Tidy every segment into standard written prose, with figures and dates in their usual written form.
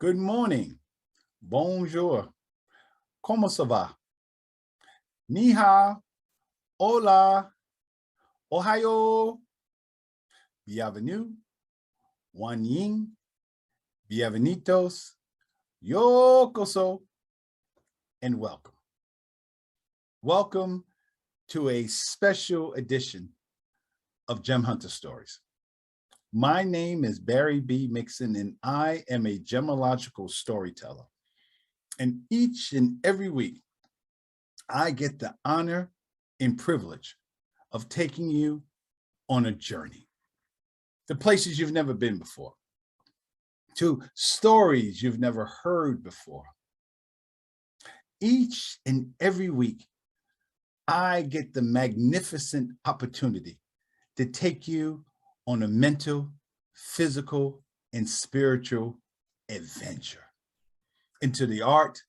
Good morning. Bonjour. ¿Cómo se va? Ni hao. Hola. Ohayo. Bienvenue. Wan Ying. Bienvenidos. Yokoso. And welcome. Welcome to a special edition of Gem Hunter Stories. My name is Barry B. Mixon, and I am a gemological storyteller. And each and every week, I get the honor and privilege of taking you on a journey to places you've never been before, to stories you've never heard before. Each and every week, I get the magnificent opportunity to take you on a mental, physical, and spiritual adventure into the art,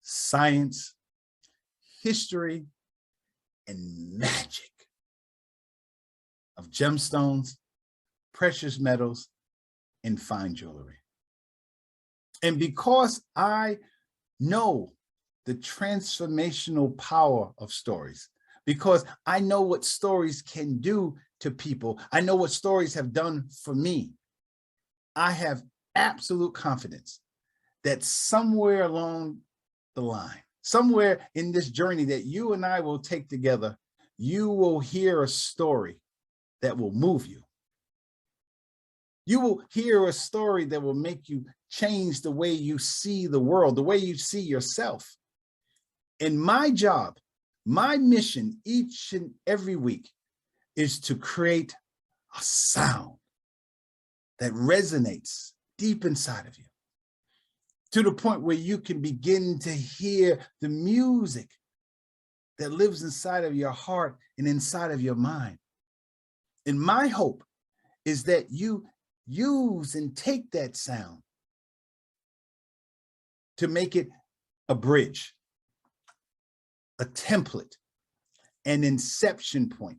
science, history, and magic of gemstones, precious metals, and fine jewelry. And because I know the transformational power of stories, because I know what stories can do to people, I know what stories have done for me, I have absolute confidence that somewhere along the line, somewhere in this journey that you and I will take together, you will hear a story that will move you. You will hear a story that will make you change the way you see the world, the way you see yourself. And my job, my mission each and every week is to create a sound that resonates deep inside of you, to the point where you can begin to hear the music that lives inside of your heart and inside of your mind. And my hope is that you use and take that sound to make it a bridge, a template, an inception point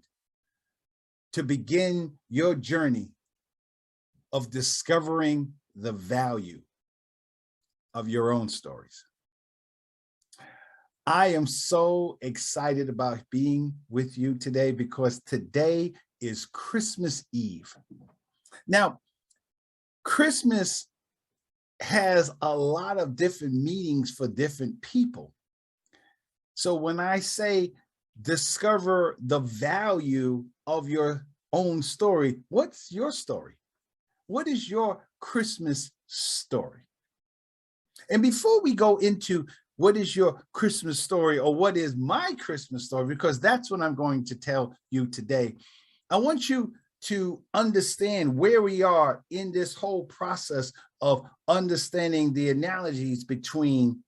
to begin your journey of discovering the value of your own stories. I am so excited about being with you today because today is Christmas Eve. Now, Christmas has a lot of different meanings for different people. So when I say discover the value of your own story, what's your story? What is your Christmas story? And before we go into what is your Christmas story or what is my Christmas story, because that's what I'm going to tell you today, I want you to understand where we are in this whole process of understanding the analogies between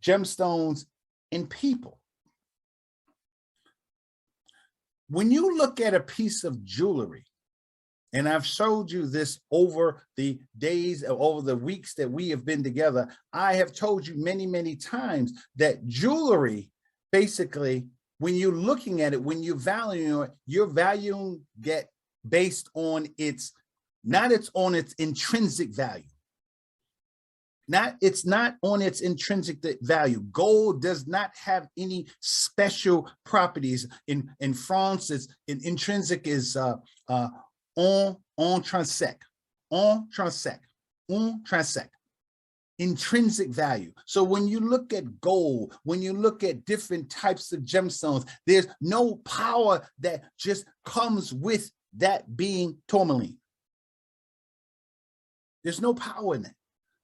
gemstones and people. When you look at a piece of jewelry, and I've showed you this over the days, over the weeks that we have been together, I have told you many, many times that jewelry, basically, when you're looking at it, when you're valuing it, you're valuing it based on its, not its on its intrinsic value. It's not on its intrinsic value. Gold does not have any special properties. In France, it's intrinsic is intrinsèque, intrinsic value. So when you look at gold, when you look at different types of gemstones, there's no power that just comes with that being tourmaline. There's no power in that.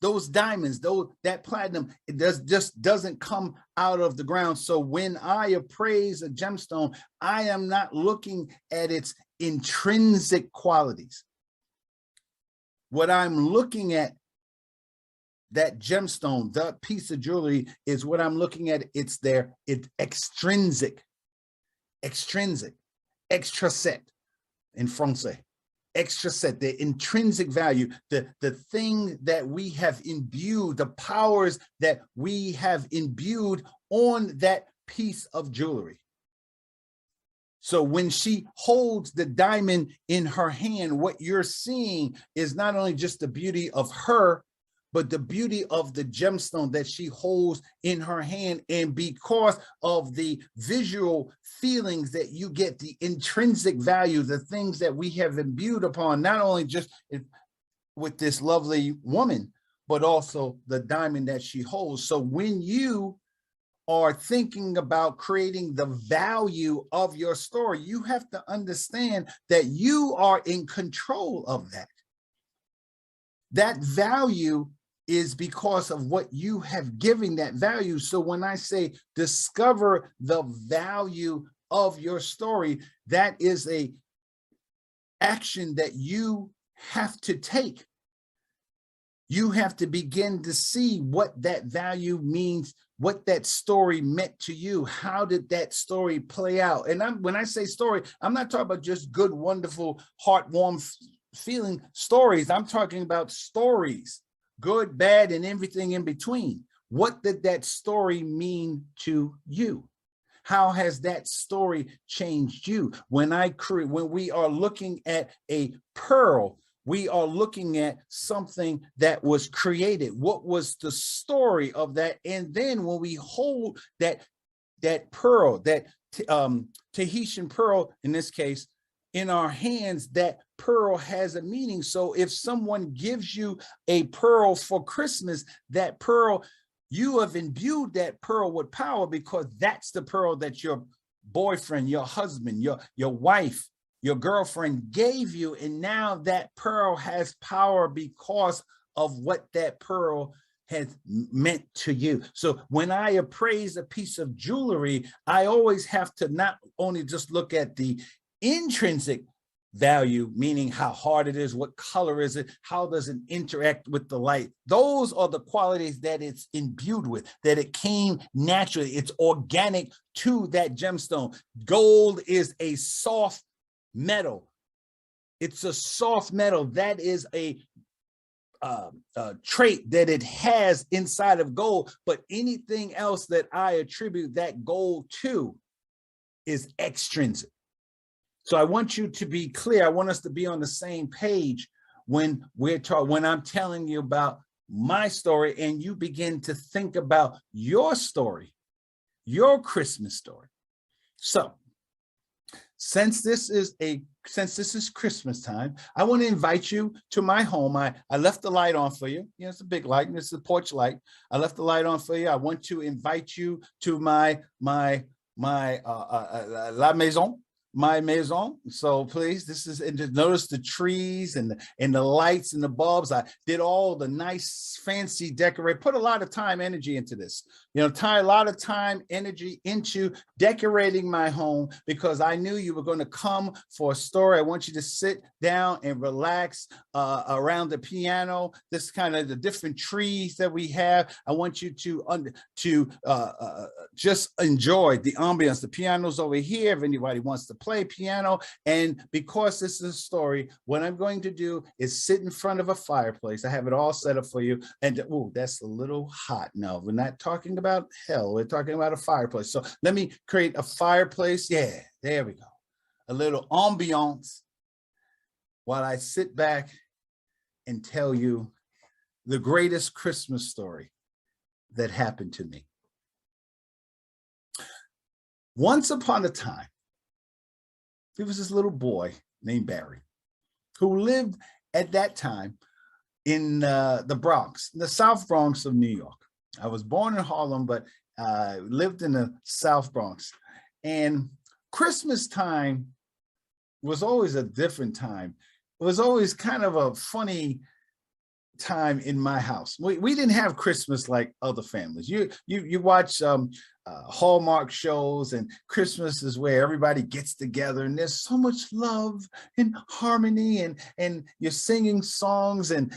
Those diamonds, that platinum, it just doesn't come out of the ground. So when I appraise a gemstone, I am not looking at its intrinsic qualities. What I'm looking at, that gemstone, that piece of jewelry, is what I'm looking at. It's extrinsic, extrinsic in Francais. Extrinsic, the intrinsic value, the thing that we have imbued, the powers that we have imbued on that piece of jewelry. So when she holds the diamond in her hand, what you're seeing is not only just the beauty of her, but the beauty of the gemstone that she holds in her hand. And because of the visual feelings that you get, the intrinsic value, the things that we have imbued upon, not only just with this lovely woman, but also the diamond that she holds. So when you are thinking about creating the value of your story, you have to understand that you are in control of that. That value is because of what you have given that value. So when I say discover the value of your story, that is a action that you have to take. You have to begin to see what that value means, what that story meant to you. How did that story play out? And when I say story, I'm not talking about just good, wonderful, heartwarming feeling stories. I'm talking about stories, good, bad, and everything in between. What did that story mean to you? How has that story changed you? When we are looking at a pearl, we are looking at something that was created. What was the story of that? And then when we hold that pearl, that Tahitian pearl in this case, in our hands, that pearl has a meaning. So if someone gives you a pearl for Christmas, that pearl, you have imbued that pearl with power, because that's the pearl that your boyfriend, your husband, your wife, your girlfriend gave you. And now that pearl has power because of what that pearl has meant to you. So when I appraise a piece of jewelry, I always have to not only just look at the intrinsic value, meaning how hard it is, what color is it, how does it interact with the light. Those are the qualities that it's imbued with, that it came naturally. It's organic to that gemstone. Gold is a soft metal. It's a soft metal. That is a trait that it has inside of gold. But anything else that I attribute that gold to is extrinsic. So I want you to be clear. I want us to be on the same page when I'm telling you about my story, and you begin to think about your story, your Christmas story. So since this is Christmas time, I want to invite you to my home. I left the light on for you. It's a big light, and it's a porch light. I left the light on for you. I want to invite you to my la maison. My maison. So please, this is, and just notice the trees and the lights and the bulbs. I did all the nice fancy decorate, put a lot of time, energy into this, tie a lot of time, energy into decorating my home, because I knew you were going to come for a story. I want you to sit down and relax around the piano, this kind of the different trees that we have. I want you to just enjoy the ambience. The piano's over here if anybody wants to play piano. And because this is a story, what I'm going to do is sit in front of a fireplace. I have it all set up for you. And oh, that's a little hot. No, we're not talking about hell. We're talking about a fireplace. So let me create a fireplace. Yeah, there we go. A little ambiance while I sit back and tell you the greatest Christmas story that happened to me. Once upon a time, there was this little boy named Barry who lived at that time in the Bronx, the South Bronx of New York. I was born in Harlem, but lived in the South Bronx. And Christmas time was always a different time. It was always kind of a funny time in my house. We didn't have Christmas like other families. You watch Hallmark shows, and Christmas is where everybody gets together, and there's so much love and harmony, and you're singing songs, and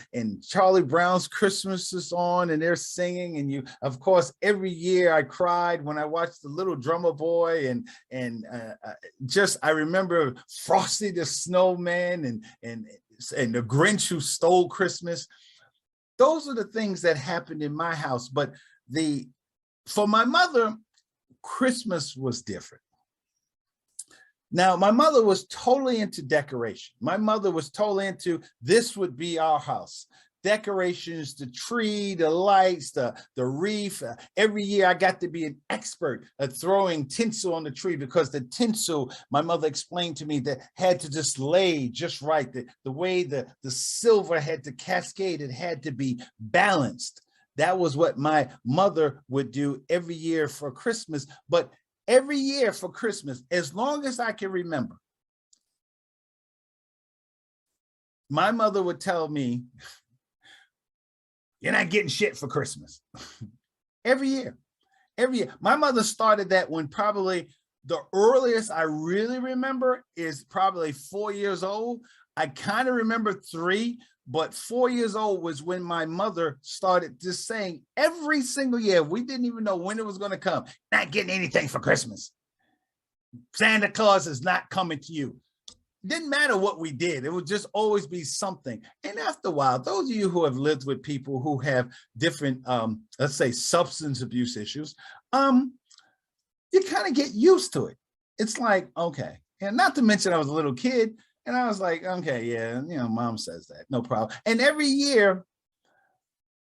Charlie Brown's Christmas is on, and they're singing, and you, of course, every year I cried when I watched The Little Drummer Boy, and I remember Frosty the Snowman and the Grinch Who Stole Christmas. Those are the things that happened in my house. But for my mother, Christmas was different. Now, my mother was totally into decoration. My mother was totally into, this would be our house. decorations, the tree, the lights, the wreath. Every year I got to be an expert at throwing tinsel on the tree, because the tinsel, my mother explained to me, that had to just lay just right. The way the silver had to cascade, it had to be balanced. That was what my mother would do every year for Christmas. But every year for Christmas, as long as I can remember, my mother would tell me, you're not getting shit for Christmas. Every year. My mother started that when probably the earliest I really remember is probably 4 years old. I kind of remember 3, but 4 years old was when my mother started just saying every single year, we didn't even know when it was going to come, not getting anything for Christmas. Santa Claus is not coming to you. Didn't matter what we did. It would just always be something. And after a while, those of you who have lived with people who have different, let's say, substance abuse issues, you kind of get used to it. It's like, okay. And not to mention I was a little kid, and I was like, okay, yeah, mom says that, no problem. And every year,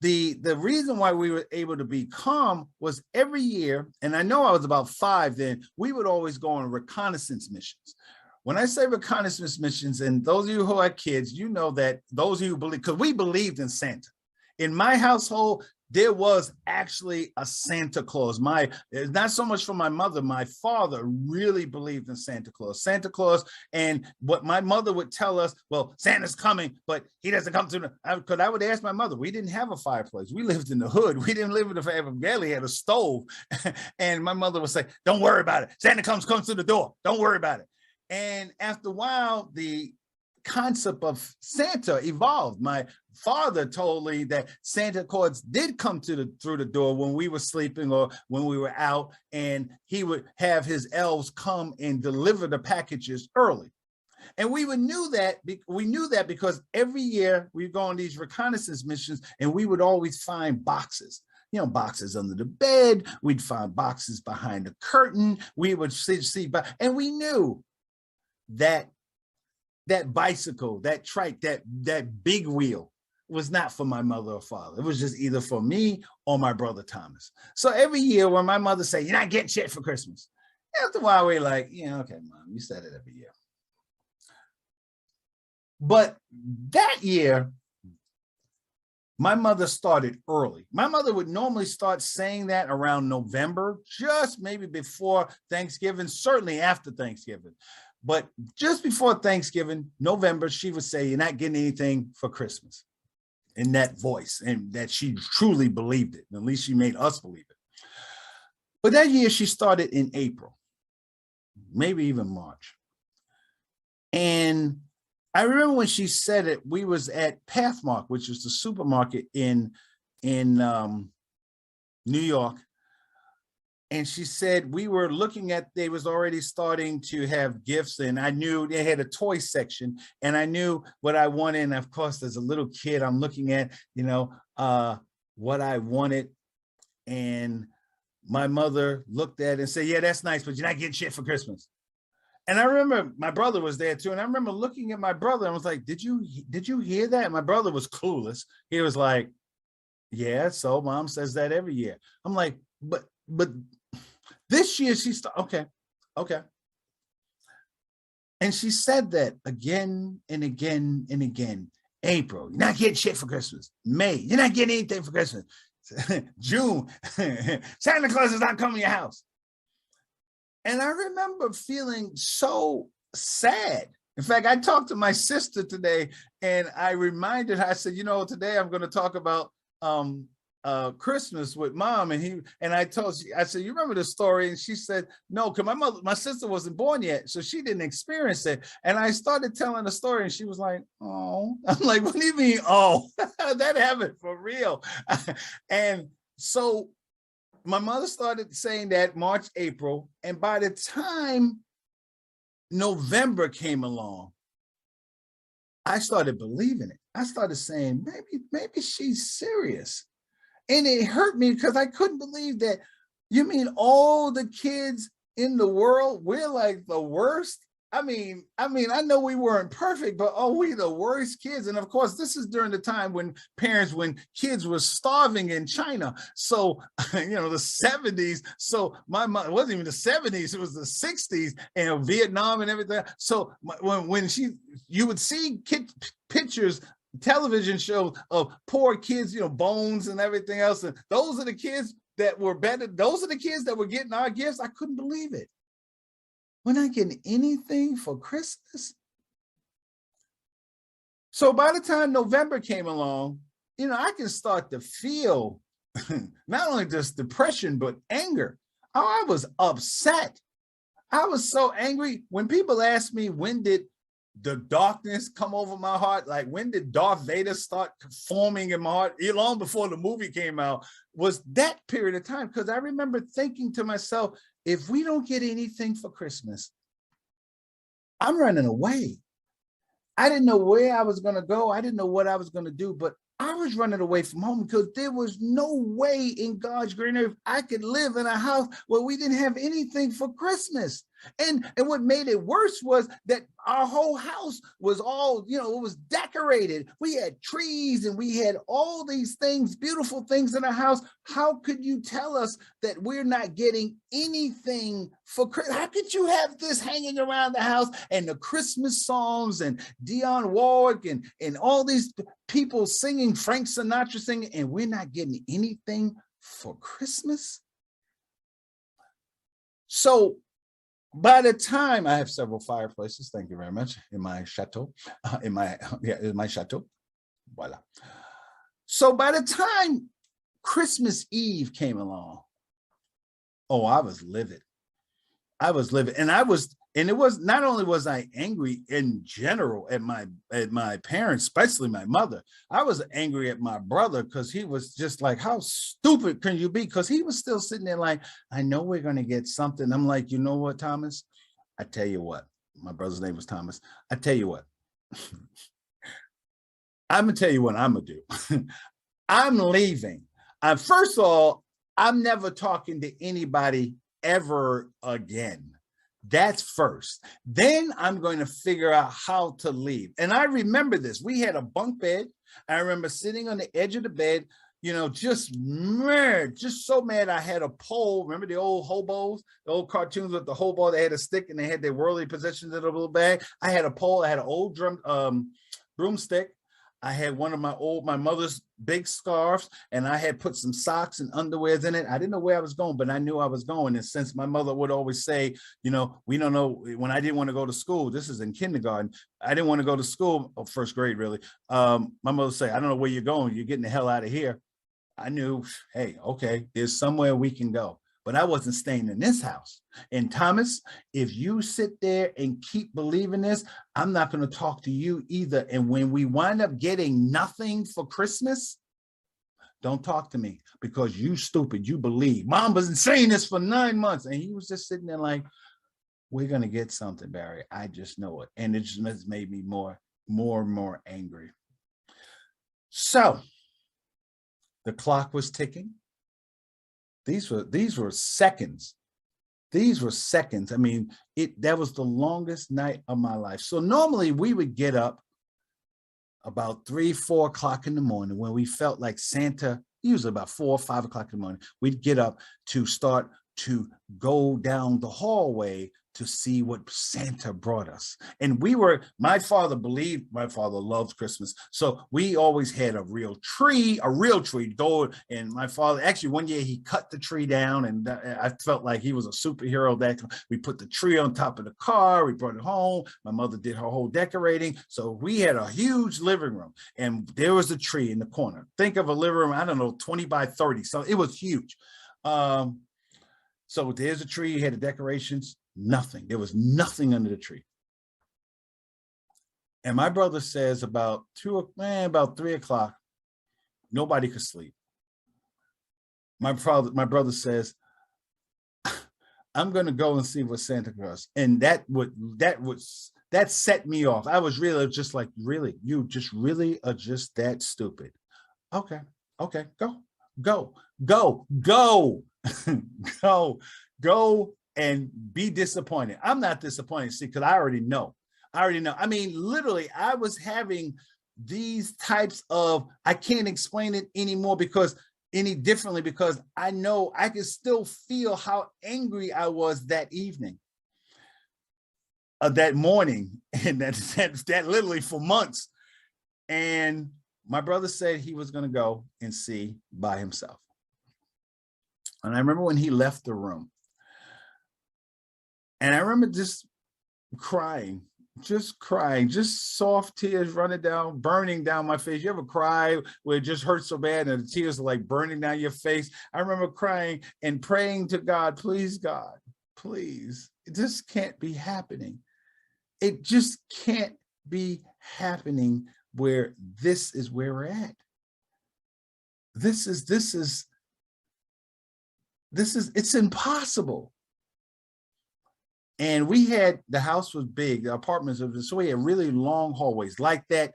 the reason why we were able to be calm was every year, and I know I was about 5 then, we would always go on reconnaissance missions. When I say reconnaissance missions, and those of you who are kids, you know that those of you who believe, because we believed in Santa. In my household, there was actually a Santa Claus. Not so much for my mother, my father really believed in Santa Claus. Santa Claus, and what my mother would tell us, well, Santa's coming, but he doesn't come to because I would ask my mother, we didn't have a fireplace. We lived in the hood. We didn't live in the family. Barely had a stove. And my mother would say, don't worry about it. Santa comes to the door. Don't worry about it. And after a while, the concept of Santa evolved. My father told me that Santa Claus did come through the door when we were sleeping or when we were out, and he would have his elves come and deliver the packages early. And we knew that because every year we'd go on these reconnaissance missions, and we would always find boxes. Boxes under the bed. We'd find boxes behind the curtain. We would see, and we knew that bicycle, that trike, that big wheel was not for my mother or father. It was just either for me or my brother Thomas. So every year when my mother said, you're not getting shit for Christmas, after a while we're like, okay, mom, you said it every year. But that year, my mother started early. My mother would normally start saying that around November, just maybe before Thanksgiving, certainly after Thanksgiving. But just before Thanksgiving, November, she would say, you're not getting anything for Christmas, in that voice, and that she truly believed it. At least she made us believe it. But that year she started in April, maybe even March. And I remember when she said it, we was at Pathmark, which is the supermarket in New York. And she said, we were looking at, they was already starting to have gifts, and I knew they had a toy section, and I knew what I wanted. And of course, as a little kid, I'm looking at, what I wanted. And my mother looked at it and said, yeah, that's nice, but you're not getting shit for Christmas. And I remember my brother was there too. And I remember looking at my brother and was like, did you hear that? My brother was clueless. He was like, yeah, so mom says that every year. I'm like, but this year she started, okay. And she said that again and again and again. April, you're not getting shit for Christmas. May, you're not getting anything for Christmas. June, Santa Claus is not coming to your house. And I remember feeling so sad. In fact, I talked to my sister today, and I reminded her, I said, today I'm going to talk about Christmas with mom. And I said, you remember the story? And she said, no, because my sister wasn't born yet, so she didn't experience it. And I started telling the story, and she was like, oh. I'm like, what do you mean, oh? That happened for real. And so my mother started saying that March, April, and by the time November came along, I started believing it. I started saying, maybe she's serious. And it hurt me because I couldn't believe that. You mean all the kids in the world, we're like the worst? I know we weren't perfect, but oh, we the worst kids. And of course, this is during the time when kids were starving in China. So, the 70s. So my mom, it wasn't even the 70s, it was the 60s and Vietnam and everything. So you would see pictures, television shows of poor kids, bones and everything else. And those are the kids that were better. Those are the kids that were getting our gifts. I couldn't believe it. We're not getting anything for Christmas. So by the time November came along, I can start to feel not only just depression, but anger. Oh, I was upset. I was so angry. When people ask me, when did the darkness come over my heart? Like, when did Darth Vader start forming in my heart? Long before the movie came out, was that period of time. Because I remember thinking to myself, if we don't get anything for Christmas, I'm running away. I didn't know where I was going to go. I didn't know what I was going to do, but I was running away from home because there was no way in God's green earth I could live in a house where we didn't have anything for Christmas. And what made it worse was that our whole house was all, it was decorated. We had trees and we had all these things, beautiful things in our house. How could you tell us that we're not getting anything for Christmas? How could you have this hanging around the house and the Christmas songs and Dionne Warwick and all these people singing, Frank Sinatra singing, and we're not getting anything for Christmas? So by the time I have several fireplaces, thank you very much, in my chateau, in my chateau, voila. So by the time Christmas Eve came along, oh, I was livid. And it was not only was I angry in general at my parents, especially my mother. I was angry at my brother because he was just like, how stupid can you be? Because he was still sitting there like, I know we're going to get something. I'm like, you know what, Thomas? I tell you what, my brother's name was Thomas. I tell you what, I'm going to tell you what I'm going to do. I'm leaving. First of all, I'm never talking to anybody ever again. That's first. Then I'm going to figure out how to leave. And I remember this. We had a bunk bed. I remember sitting on the edge of the bed, just mad, just so mad. I had a pole. Remember the old hobos, the old cartoons with the hobo? They had a stick and they had their whirly positions in a little bag. I had a pole. I had an old broomstick. I had one of my mother's big scarves, and I had put some socks and underwears in it. I didn't know where I was going, but I knew I was going. And since my mother would always say, we don't know, when I didn't want to go to school, this is in kindergarten, I didn't want to go to school, first grade really. My mother would say, I don't know where you're going. You're getting the hell out of here. I knew, hey, okay, there's somewhere we can go. But I wasn't staying in this house. And Thomas, if you sit there and keep believing this, I'm not going to talk to you either. And when we wind up getting nothing for Christmas, don't talk to me because you stupid, you believe. Mom was saying this for 9 months. And he was just sitting there like, we're going to get something, Barry. I just know it. And it just made me more and more angry. So the clock was ticking. These were seconds. These were seconds. I mean, that was the longest night of my life. So normally we would get up about 3, 4 o'clock in the morning when we felt like Santa, usually about 4 or 5 o'clock in the morning, we'd get up to start to go down the hallway to see what Santa brought us. And my father loves Christmas. So we always had a real tree, and my father, actually one year he cut the tree down and I felt like he was a superhero. That we put the tree on top of the car, we brought it home. My mother did her whole decorating. So we had a huge living room and there was a tree in the corner. Think of a living room, I don't know, 20 by 30. So it was huge. So there's a tree, had the decorations, nothing. There was nothing under the tree. And my brother says about 3 o'clock, nobody could sleep. My brother says, I'm going to go and see what Santa Claus. And that set me off. I was really just like, really, you just really are just that stupid. Okay, go. Go and be disappointed. I'm not disappointed, see, because I already know. I mean, literally, I was having these types of, I can't explain it anymore because any differently, because I know I can still feel how angry I was that evening, that morning, and that literally for months. And my brother said he was going to go and see by himself. And I remember when he left the room, and I remember just crying, just soft tears running down, burning down my face. You ever cry where it just hurts so bad and the tears are like burning down your face? I remember crying and praying to God, please, God, please, it just can't be happening. It just can't be happening where this is where we're at. It's impossible. And we had, the house was big, the apartments, so we had really long hallways, like that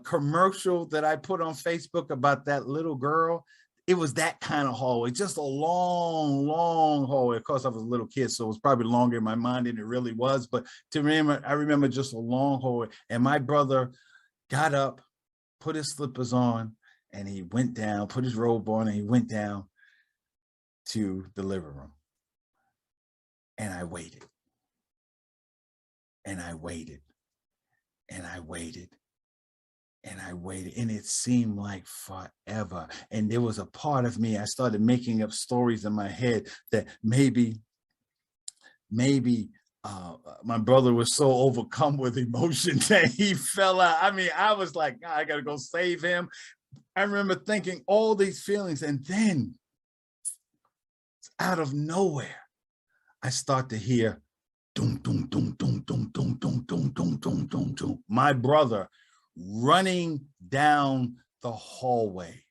commercial that I put on Facebook about that little girl. It was that kind of hallway, just a long, long hallway. Of course, I was a little kid, so it was probably longer in my mind than it really was. But I remember just a long hallway. And my brother got up, put his slippers on, and he went down, put his robe on, and he went down to the living room. And I waited. And I waited. And I waited. And I waited, and it seemed like forever. And there was a part of me, I started making up stories in my head that maybe my brother was so overcome with emotion that he fell out. I mean, I was like, I gotta go save him. I remember thinking all these feelings, and then out of nowhere, I start to hear dum, dum, dum, dum, dum, dum, dum, dum, dum, dum, dum, dum. My brother running down the hallway,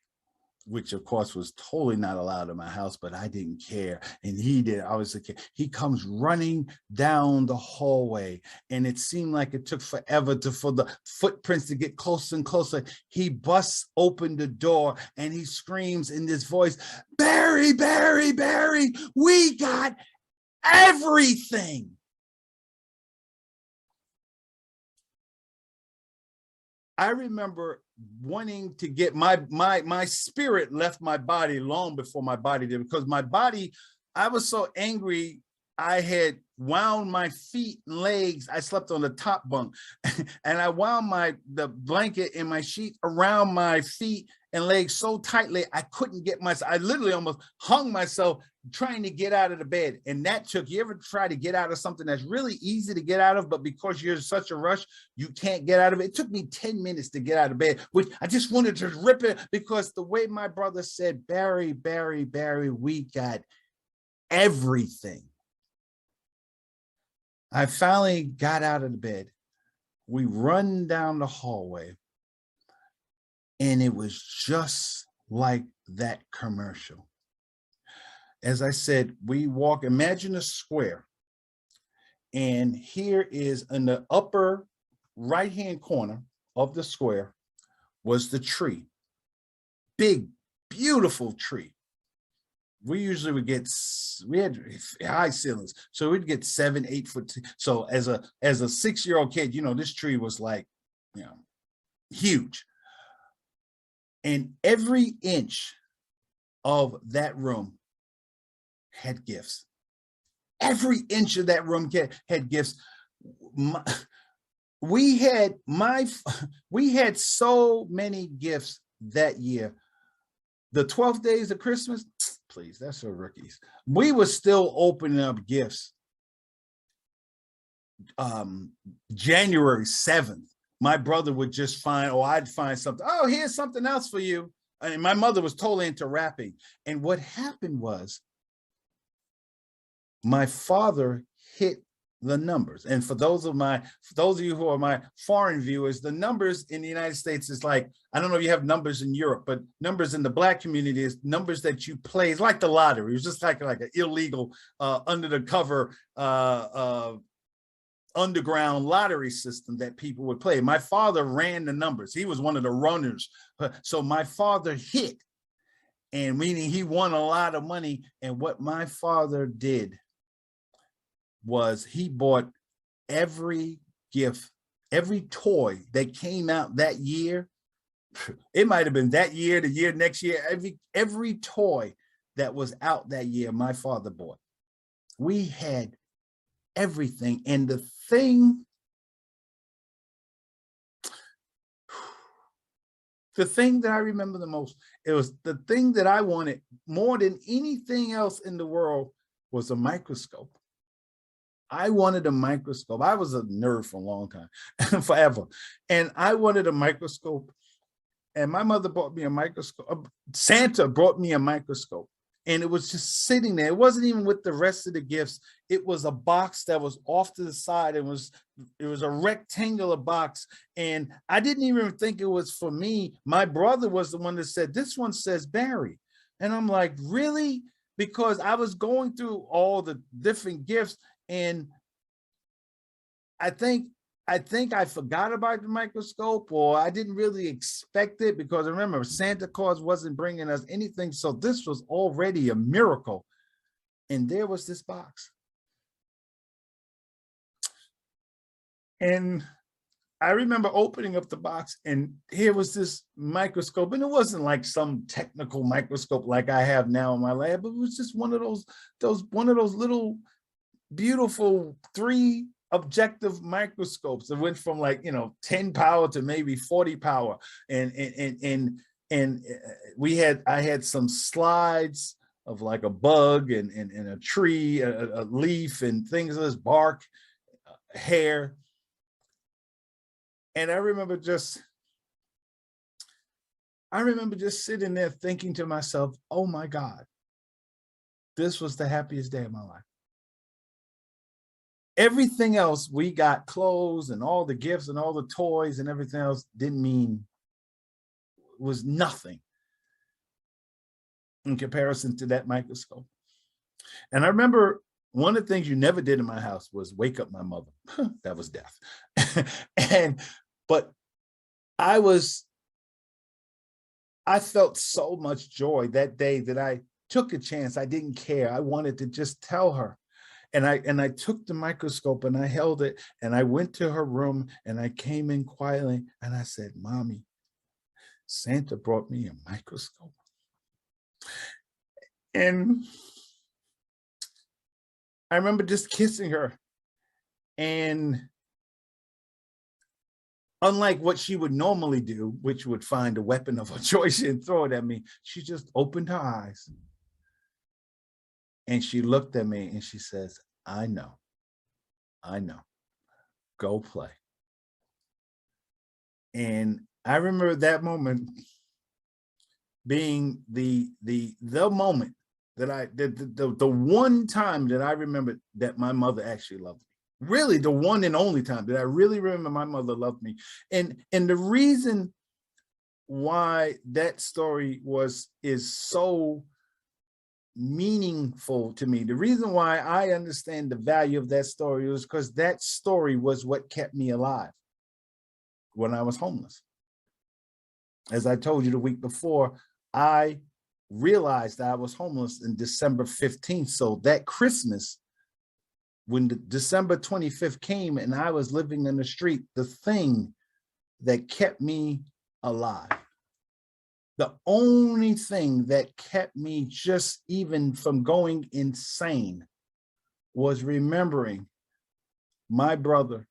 which of course was totally not allowed in my house, but I didn't care. And he did. I was a kid. He comes running down the hallway, and it seemed like it took forever for the footprints to get closer and closer. He busts open the door and he screams in this voice, Barry, Barry, Barry, we got everything. I remember wanting to get my spirit left my body long before my body did, because my body, I was so angry. I had wound my feet and legs. I slept on the top bunk and I wound the blanket and my sheet around my feet and legs so tightly I couldn't get myself. I literally almost hung myself trying to get out of the bed. And that took, you ever try to get out of something that's really easy to get out of, but because you're in such a rush, you can't get out of it? It took me 10 minutes to get out of bed, which I just wanted to rip it, because the way my brother said, Barry, Barry, Barry, we got everything. I finally got out of the bed. We run down the hallway, and it was just like that commercial. As I said, we walk, imagine a square, and here is in the upper right-hand corner of the square was the tree. Big, beautiful tree. We usually would get, we had high ceilings, so we'd get 7, 8 foot. So as a 6-year-old kid, you know, this tree was like, you know, huge. And every inch of that room had gifts. Every inch of that room had gifts. We had so many gifts that year. The 12 days of Christmas, please, that's for rookies. We were still opening up gifts. January 7th, my brother would just find, or I'd find something. Oh, here's something else for you. And my mother was totally into wrapping. And what happened was, my father hit the numbers. And for those of you who are my foreign viewers, the numbers in the United States is like, I don't know if you have numbers in Europe, but numbers in the Black community is numbers that you play. It's like the lottery. It's just like an illegal under the cover underground lottery system that people would play. My father ran the numbers. He was one of the runners. So my father hit, and meaning he won a lot of money. And what my father did was he bought every gift, every toy that came out that year. It might have been that year, the year next year, every toy that was out that year, my father bought. We had everything. And the thing that I remember the most, it was the thing that I wanted more than anything else in the world was a microscope. I wanted a microscope. I was a nerd for a long time, forever. And I wanted a microscope. And my mother bought me a microscope. Santa brought me a microscope. And it was just sitting there. It wasn't even with the rest of the gifts. It was a box that was off to the side. It was a rectangular box. And I didn't even think it was for me. My brother was the one that said, this one says Barry. And I'm like, really? Because I was going through all the different gifts. And I think I forgot about the microscope, or I didn't really expect it, because remember, Santa Claus wasn't bringing us anything. So this was already a miracle. And there was this box. And I remember opening up the box, and here was this microscope. And it wasn't like some technical microscope like I have now in my lab, but it was just one of those little beautiful 3 objective microscopes that went from 10 power to maybe 40 power. And I had some slides of like a bug and a tree, a leaf, and things of this, bark, hair. And I remember just sitting there thinking to myself, oh my God, this was the happiest day of my life. Everything else, we got clothes and all the gifts and all the toys and everything else was nothing in comparison to that microscope. And I remember one of the things you never did in my house was wake up my mother. That was death. But I felt so much joy that day that I took a chance. I didn't care. I wanted to just tell her. And I took the microscope and I held it, and I went to her room, and I came in quietly and I said, Mommy, Santa brought me a microscope. And I remember just kissing her, and unlike what she would normally do, which would find a weapon of her choice and throw it at me, she just opened her eyes. And she looked at me and she says, I know, go play. And I remember that moment being the moment that the one time that I remembered that my mother actually loved me. Really the one and only time that I really remember my mother loved me. And the reason why that story is so meaningful to me, the reason why I understand the value of that story, was because that story was what kept me alive when I was homeless. As I told you the week before, I realized that I was homeless in December 15th. So that Christmas, when the December 25th came and I was living in the street, the thing that kept me alive, the only thing that kept me just even from going insane, was remembering my brother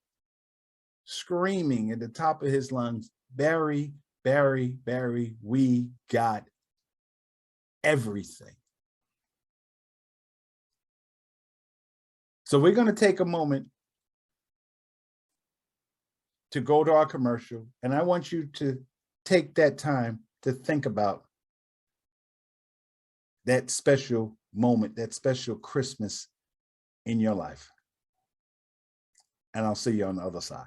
screaming at the top of his lungs, Barry, Barry, Barry, we got everything. So we're going to take a moment to go to our commercial, and I want you to take that time to think about that special moment, that special Christmas in your life. And I'll see you on the other side.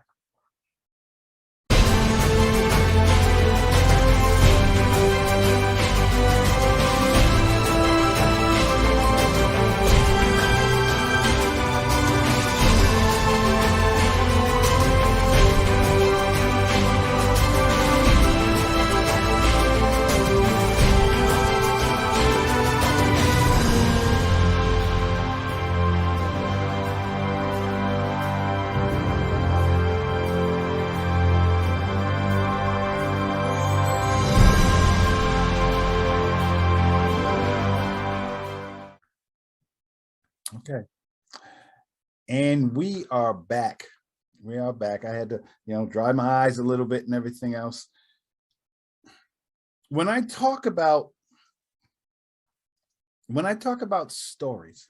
Okay. And we are back. We are back. I had to, dry my eyes a little bit and everything else. When I talk about stories,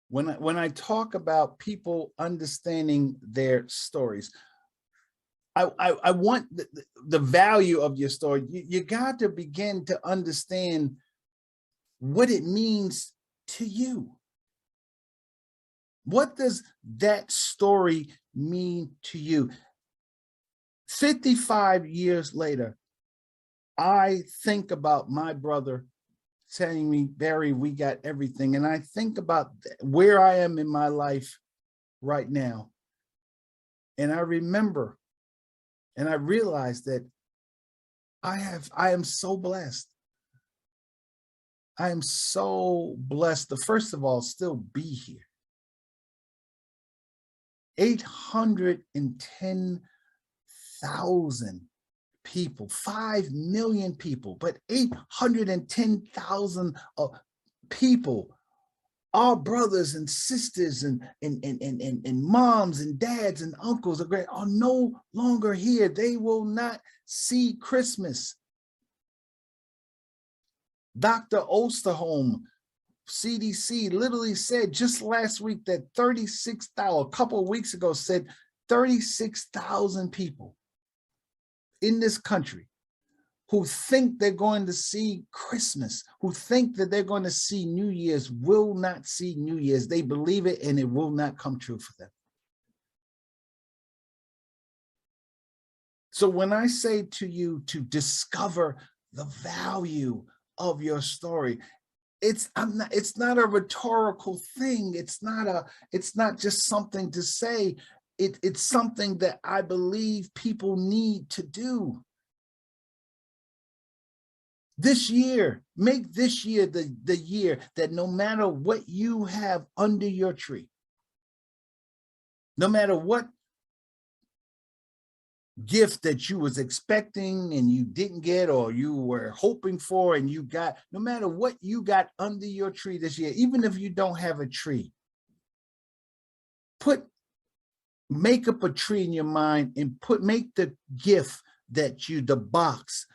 when I talk about people understanding their stories, I want the value of your story. You got to begin to understand what it means to you. What does that story mean to you? 55 years later, I think about my brother telling me, Barry, we got everything. And I think about where I am in my life right now. And I remember and I realize that I am so blessed. I am so blessed to, first of all, still be here. 810,000 people, 5 million people, but 810,000 people, our brothers and sisters and moms and dads and uncles are no longer here. They will not see Christmas. Dr. Osterholm, CDC, literally said just last week that 36,000, a couple of weeks ago, said 36,000 people in this country who think they're going to see Christmas, who think that they're going to see New Year's, will not see New Year's. They believe it and it will not come true for them. So when I say to you to discover the value of your story, it's not a rhetorical thing. It's not just something to say. It's something that I believe people need to do. This year, make this year the year that no matter what you have under your tree, no matter what gift that you was expecting and you didn't get, or you were hoping for and you got, no matter what you got under your tree this year, even if you don't have a tree, make up a tree in your mind and make the gift that the box,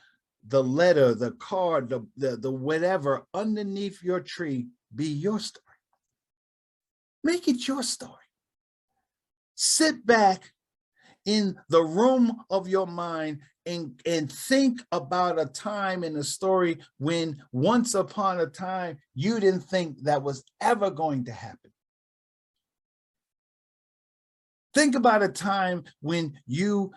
the letter, the card, the whatever underneath your tree be your story. Make it your story. Sit back in the room of your mind and think about a time in a story when once upon a time you didn't think that was ever going to happen. Think about a time when you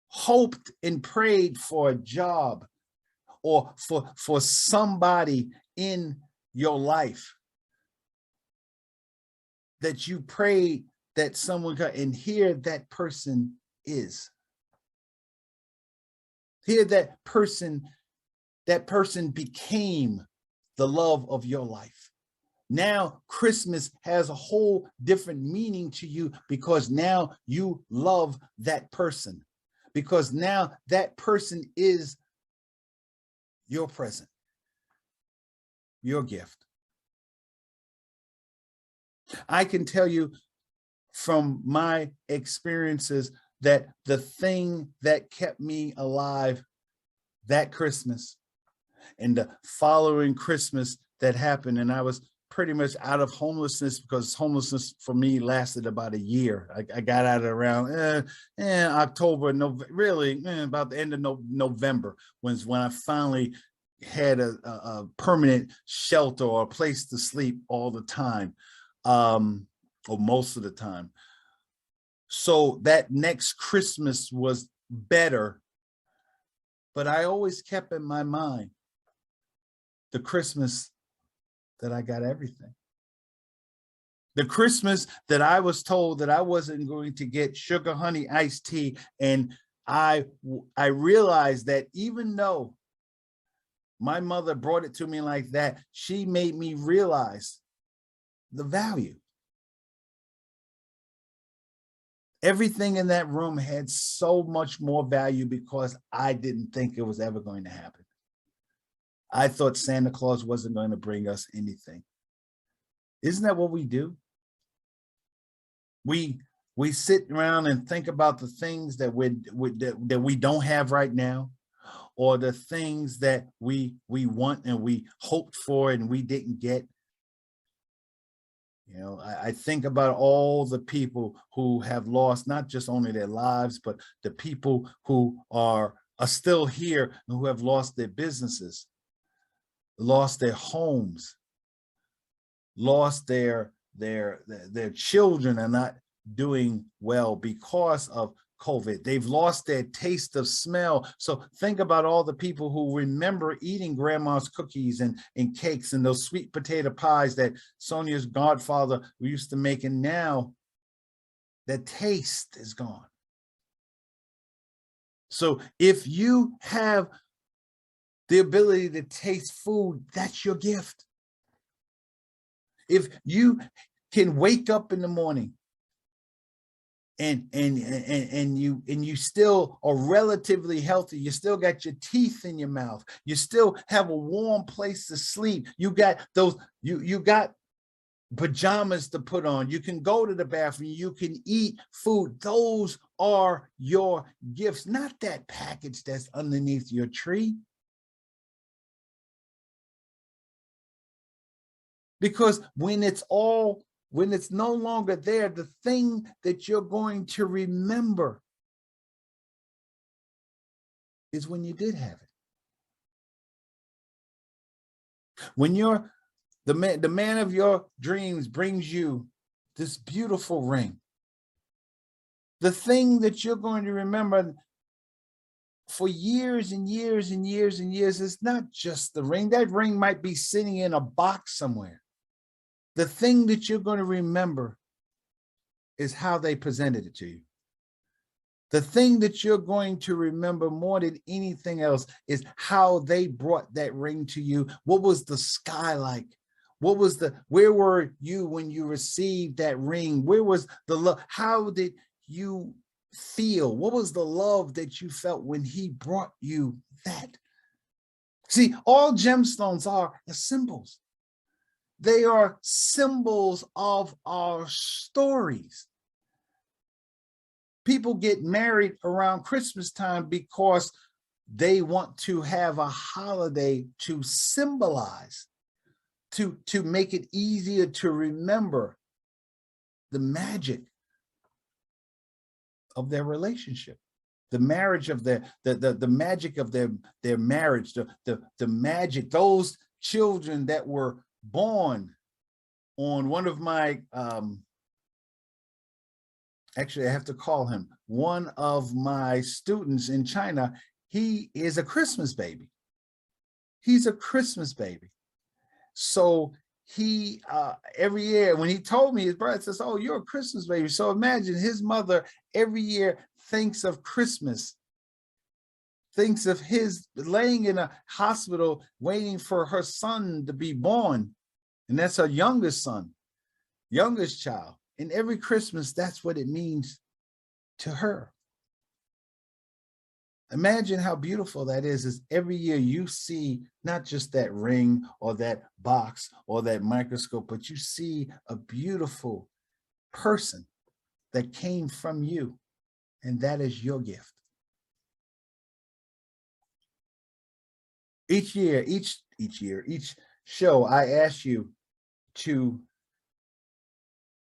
hoped and prayed for a job or for somebody in your life, that you prayed that someone could, and here that person is. Here that person became the love of your life. Now Christmas has a whole different meaning to you because now you love that person, because now that person is your present, your gift. I can tell you from my experiences that the thing that kept me alive that Christmas and the following Christmas that happened, and I was pretty much out of homelessness, because homelessness for me lasted about a year. I got out around October, November, really about the end of November when I finally had a permanent shelter or a place to sleep all the time, or most of the time. So that next Christmas was better, but I always kept in my mind the Christmas that I got everything. The Christmas that I was told that I wasn't going to get sugar honey iced tea. And I realized that even though my mother brought it to me like that, she made me realize the value. Everything in that room had so much more value because I didn't think it was ever going to happen. I thought Santa Claus wasn't going to bring us anything. Isn't that what we do? We sit around and think about the things that that we don't have right now, or the things that we want and we hoped for and we didn't get. You know, I think about all the people who have lost not just only their lives, but the people who are still here and who have lost their businesses, lost their homes, lost their children are not doing well because of COVID. They've lost their taste of smell. So think about all the people who remember eating grandma's cookies and cakes and those sweet potato pies that Sonia's godfather used to make, and now the taste is gone. So if you have the ability to taste food, that's your gift. If you can wake up in the morning and you still are relatively healthy, you still got your teeth in your mouth, you still have a warm place to sleep, you got those, you got pajamas to put on, you can go to the bathroom, you can eat food, those are your gifts, not that package that's underneath your tree. Because when it's no longer there, the thing that you're going to remember is when you did have it. When the man of your dreams brings you this beautiful ring, the thing that you're going to remember for years and years and years and years is not just the ring. That ring might be sitting in a box somewhere. The thing that you're going to remember is how they presented it to you. The thing that you're going to remember more than anything else is how they brought that ring to you. What was the sky like? Where were you when you received that ring? Where was the love? How did you feel? What was the love that you felt when he brought you that? See, all gemstones are symbols. They are symbols of our stories. People get married around Christmas time because they want to have a holiday to symbolize, to make it easier to remember the magic of their relationship, the marriage of the magic of their marriage, the magic, those children that were born on one of my actually I have to call him one of my students in China. He is a Christmas baby. He's a Christmas baby. So he every year when he told me, his brother says, "Oh, you're a Christmas baby." So imagine his mother every year thinks of Christmas, thinks of his laying in a hospital waiting for her son to be born. And that's her youngest son, youngest child. And every Christmas, that's what it means to her. Imagine how beautiful that is every year you see not just that ring or that box or that microscope, but you see a beautiful person that came from you. And that is your gift. Each show, I ask you to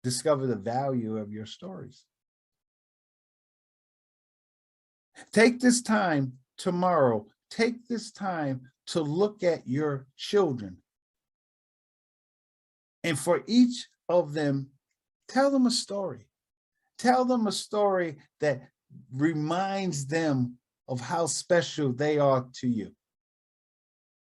discover the value of your stories. Take this time tomorrow. Take this time to look at your children. And for each of them, tell them a story. Tell them a story that reminds them of how special they are to you.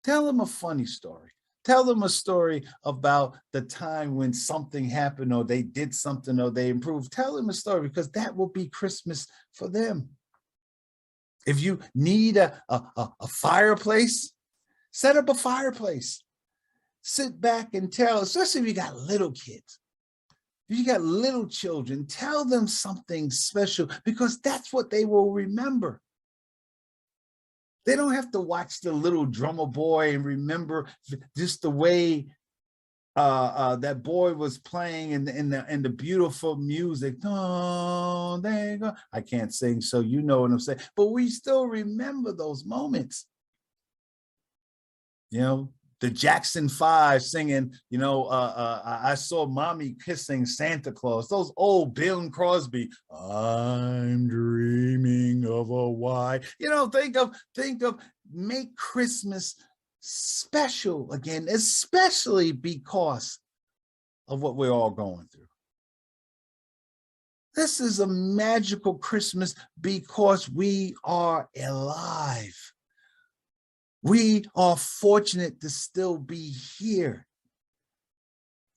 Tell them a funny story. Tell them a story about the time when something happened or they did something or they improved. Tell them a story because that will be Christmas for them. If you need a fireplace, set up a fireplace. Sit back and tell, especially if you got little kids. If you got little children, tell them something special because that's what they will remember. They don't have to watch the little drummer boy and remember just the way that boy was playing in the beautiful music. Oh, there you go. I can't sing, so you know what I'm saying. But we still remember those moments. You know, the Jackson Five singing, I saw mommy kissing Santa Claus. Those old Bill Crosby, I'm dreaming of a white. Think of make Christmas special again, especially because of what we're all going through. This is a magical Christmas because we are alive. We are fortunate to still be here.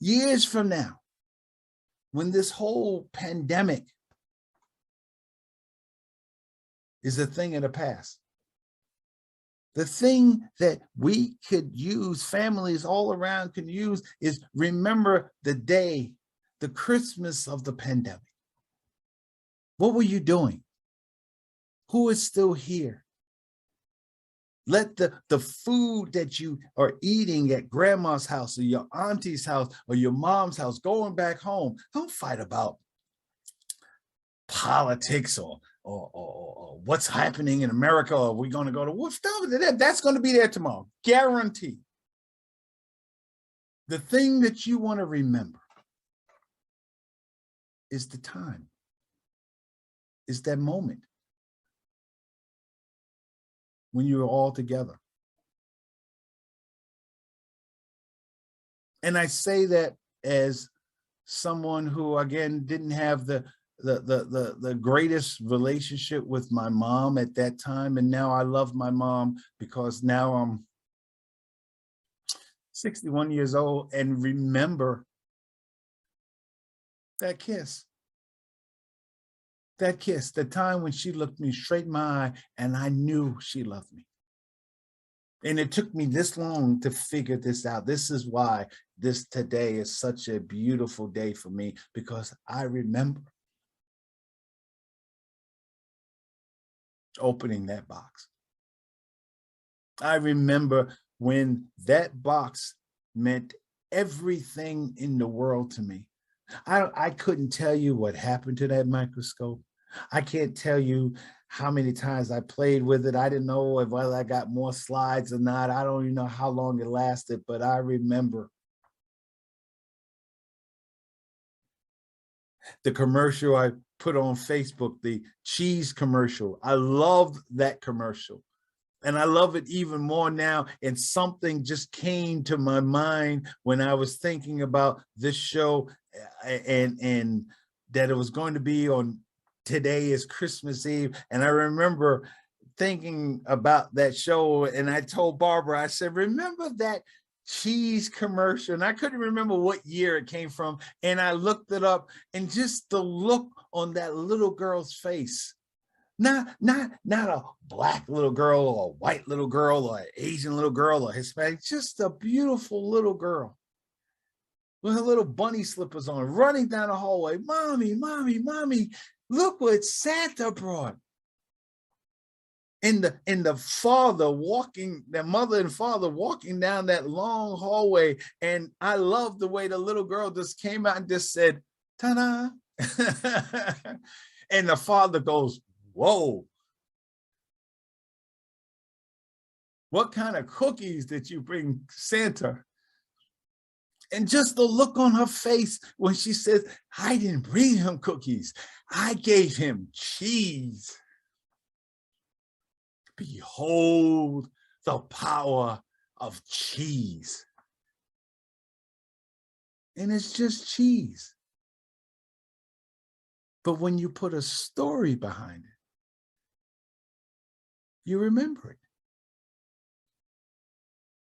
Years from now, when this whole pandemic is a thing of the past, the thing that we could use, families all around can use, is remember the day, the Christmas of the pandemic. What were you doing? Who is still here? Let the food that you are eating at grandma's house or your auntie's house or your mom's house, going back home, don't fight about politics or what's happening in America, or we're going to go to what stuff. That's going to be there tomorrow, guaranteed. The thing that you want to remember is the time, is that moment when you were all together. And I say that as someone who, again, didn't have the greatest relationship with my mom at that time. And now I love my mom because now I'm 61 years old and remember that kiss. That kiss, the time when she looked me straight in my eye and I knew she loved me. And it took me this long to figure this out. This is why this today is such a beautiful day for me, because I remember opening that box. I remember when that box meant everything in the world to me. I couldn't tell you what happened to that microscope. I can't tell you how many times I played with it. I didn't know whether I got more slides or not. I don't even know how long it lasted, but I remember the commercial I put on Facebook, the cheese commercial. I loved that commercial. And I love it even more now. And something just came to my mind when I was thinking about this show and that it was going to be on today is Christmas Eve. And I remember thinking about that show, and I told Barbara, I said, remember that cheese commercial? And I couldn't remember what year it came from. And I looked it up, and just the look on that little girl's face, not a black little girl or a white little girl or an Asian little girl or Hispanic, just a beautiful little girl with her little bunny slippers on, running down the hallway. Mommy, mommy, mommy, look what Santa brought. And the father walking, the mother and father walking down that long hallway. And I love the way the little girl just came out and just said, ta-da. And the father goes, whoa. What kind of cookies did you bring Santa? And just the look on her face when she says, I didn't bring him cookies. I gave him cheese. Behold the power of cheese. And it's just cheese. But when you put a story behind it, you remember it.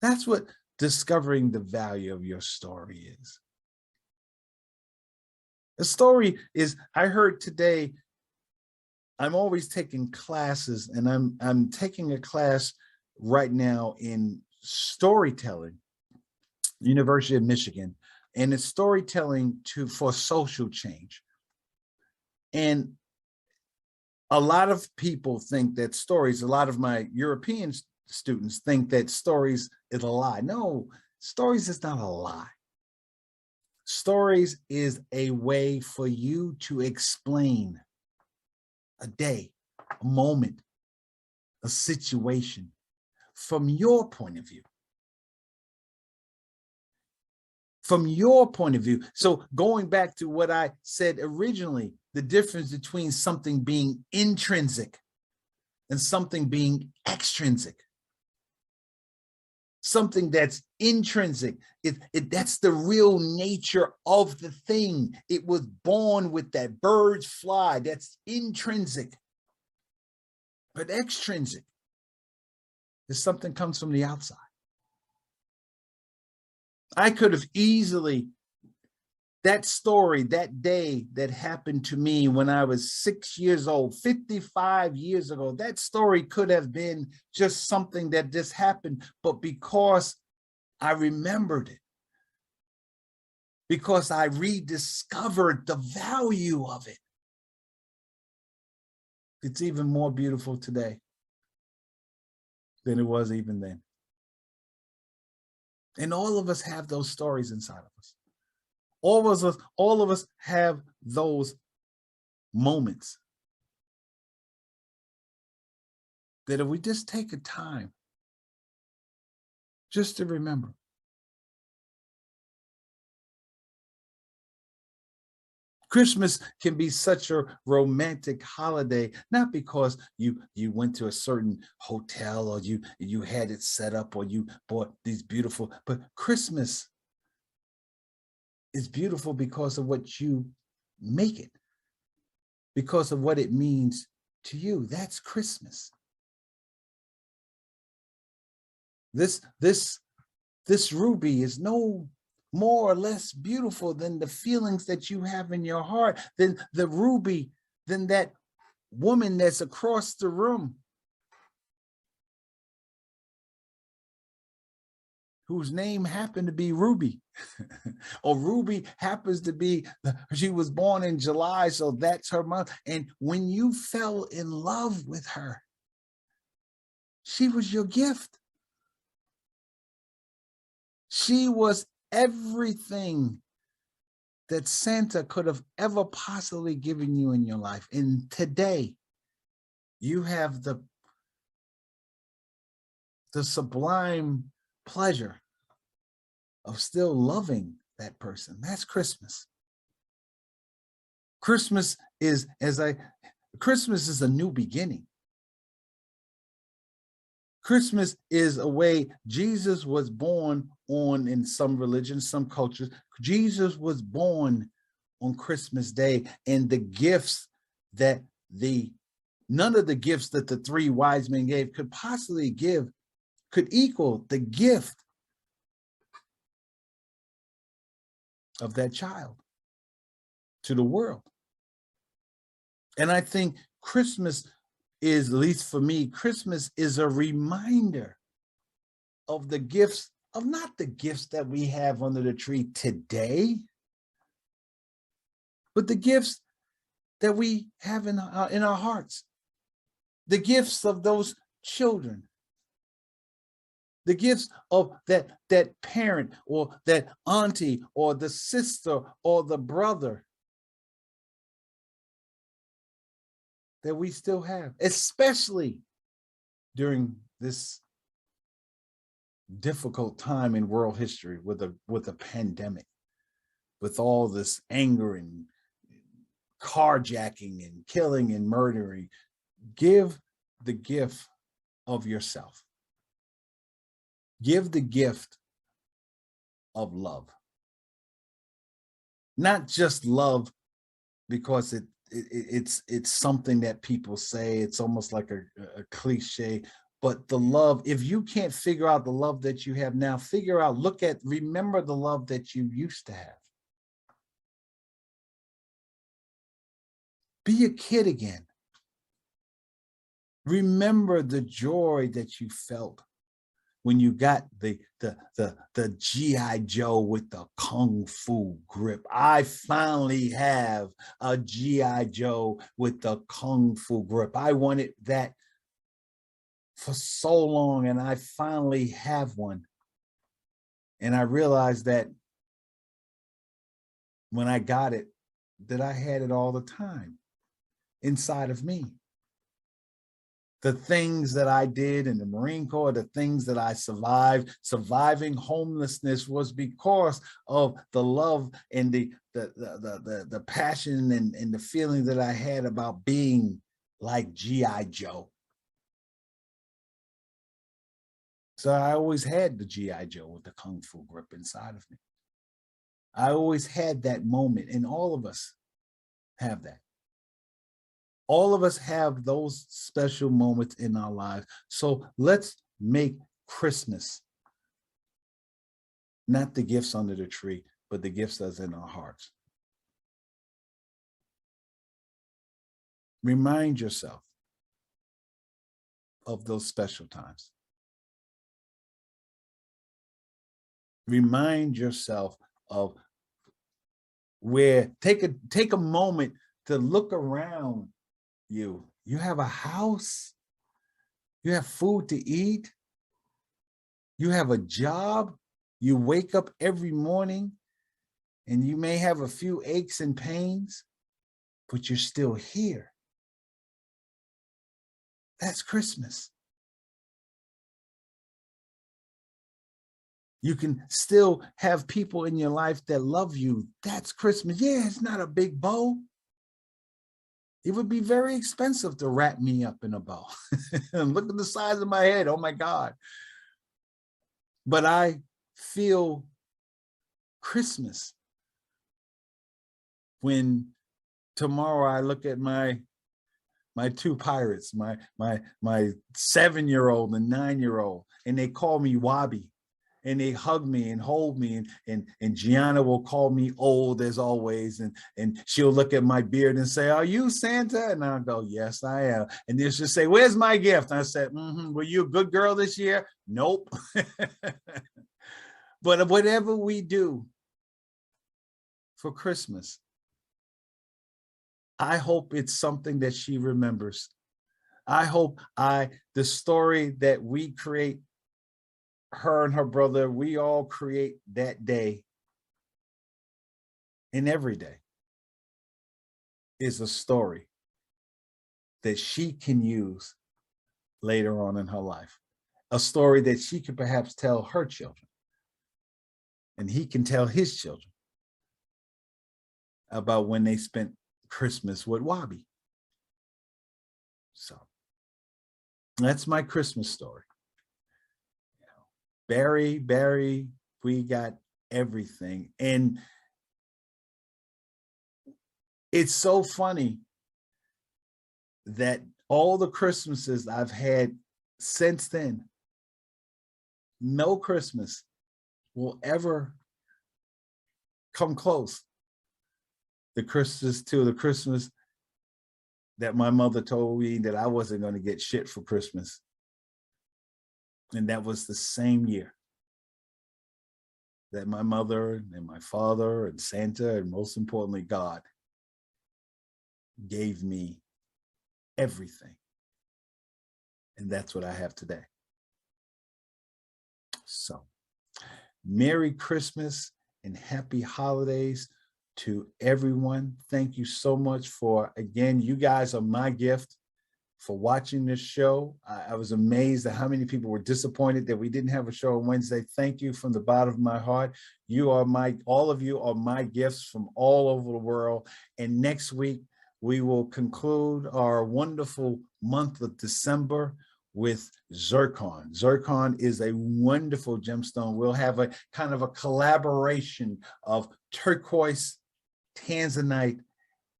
That's what discovering the value of your story is. A story is, I heard today, I'm always taking classes, and I'm taking a class right now in storytelling, University of Michigan, and it's storytelling for social change. And a lot of people think that stories, a lot of my European students think that stories is a lie. No, stories is not a lie. Stories is a way for you to explain a day, a moment, a situation from your point of view. From your point of view. So going back to what I said originally, the difference between something being intrinsic and something being extrinsic. Something that's intrinsic, that's the real nature of the thing. It was born with that. Birds fly, that's intrinsic. But extrinsic is something comes from the outside. I could have easily, that story, that day that happened to me when I was 6 years old, 55 years ago, that story could have been just something that just happened, but because I remembered it, because I rediscovered the value of it, it's even more beautiful today than it was even then. And all of us have those stories inside of us. All of us have those moments that if we just take a time just to remember. Christmas can be such a romantic holiday, not because you went to a certain hotel or you had it set up or you bought these beautiful, but Christmas is beautiful because of what you make it, because of what it means to you. That's Christmas. This ruby is no more or less beautiful than the feelings that you have in your heart, than the ruby, than that woman that's across the room whose name happened to be Ruby. Or Ruby happens to be, she was born in July, so that's her month. And when you fell in love with her, she was your gift. She was everything that Santa could have ever possibly given you in your life. And today, you have the sublime pleasure of still loving that person. That's Christmas. Christmas is a new beginning. Christmas is a way Jesus was born on, in some religions, some cultures. Jesus was born on Christmas Day, and the gifts that none of the gifts that the three wise men gave could possibly give, could equal the gift of that child to the world. And I think Christmas is, at least for me, Christmas is a reminder of the gifts, of not the gifts that we have under the tree today, but the gifts that we have in our hearts, the gifts of those children, the gifts of that parent or that auntie or the sister or the brother that we still have, especially during this difficult time in world history with a pandemic, with all this anger and carjacking and killing and murdering. Give the gift of yourself. Give the gift of love. Not just love because it's something that people say, it's almost like a cliche, but the love, if you can't figure out the love that you have now, remember the love that you used to have. Be a kid again. Remember the joy that you felt when you got the G.I. Joe with the Kung Fu grip. I finally have a G.I. Joe with the Kung Fu grip. I wanted that for so long, and I finally have one. And I realized that when I got it, that I had it all the time inside of me. The things that I did in the Marine Corps, the things that I survived, surviving homelessness was because of the love and the passion and the feeling that I had about being like G.I. Joe. So I always had the G.I. Joe with the Kung Fu grip inside of me. I always had that moment, and all of us have that. All of us have those special moments in our lives. So let's make Christmas not the gifts under the tree, but the gifts that's in our hearts. Remind yourself of those special times. Remind yourself of where, take a moment to look around you. You have a house, you have food to eat, you have a job, you wake up every morning and you may have a few aches and pains, but you're still here. That's Christmas. You can still have people in your life that love you. That's Christmas. Yeah, it's not a big bow. It would be very expensive to wrap me up in a bow. Look at the size of my head. Oh my God. But I feel Christmas when tomorrow I look at my two pirates, my 7-year-old and 9-year-old, and they call me Wabi. And they hug me and hold me, and Gianna will call me old as always, and she'll look at my beard and say, "Are you Santa?" And I'll go, "Yes, I am." And then she'll say, "Where's my gift?" And I said, "Were you a good girl this year?" Nope. But whatever we do for Christmas, I hope it's something that she remembers. I hope the story that we create, her and her brother, we all create that day, and every day is a story that she can use later on in her life, a story that she could perhaps tell her children, and he can tell his children about when they spent Christmas with Wabi. So that's my Christmas story. Barry, we got everything. And it's so funny that all the Christmases I've had since then, no Christmas will ever come close. The Christmas that my mother told me that I wasn't going to get shit for Christmas. And that was the same year that my mother and my father and Santa, and most importantly, God, gave me everything. And that's what I have today. So, Merry Christmas and happy holidays to everyone. Thank you so much for, again, you guys are my gift for watching this show. I was amazed at how many people were disappointed that we didn't have a show on Wednesday. Thank you from the bottom of my heart. All of you are my gifts from all over the world. And next week, we will conclude our wonderful month of December with zircon. Zircon is a wonderful gemstone. We'll have a kind of a collaboration of turquoise, tanzanite,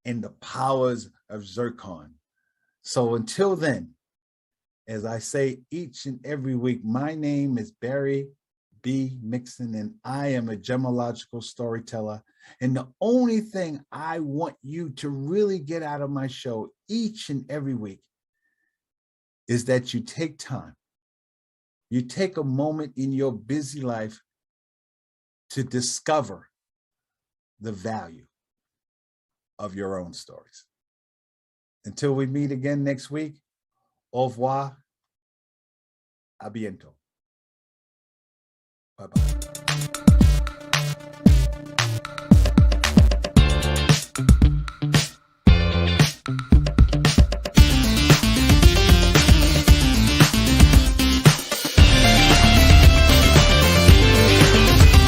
and the powers of zircon. So until then, as I say each and every week, my name is Barry B. Mixon, and I am a gemological storyteller. And the only thing I want you to really get out of my show each and every week is that you take time, you take a moment in your busy life to discover the value of your own stories. Until we meet again next week, au revoir, a bientôt. Bye-bye.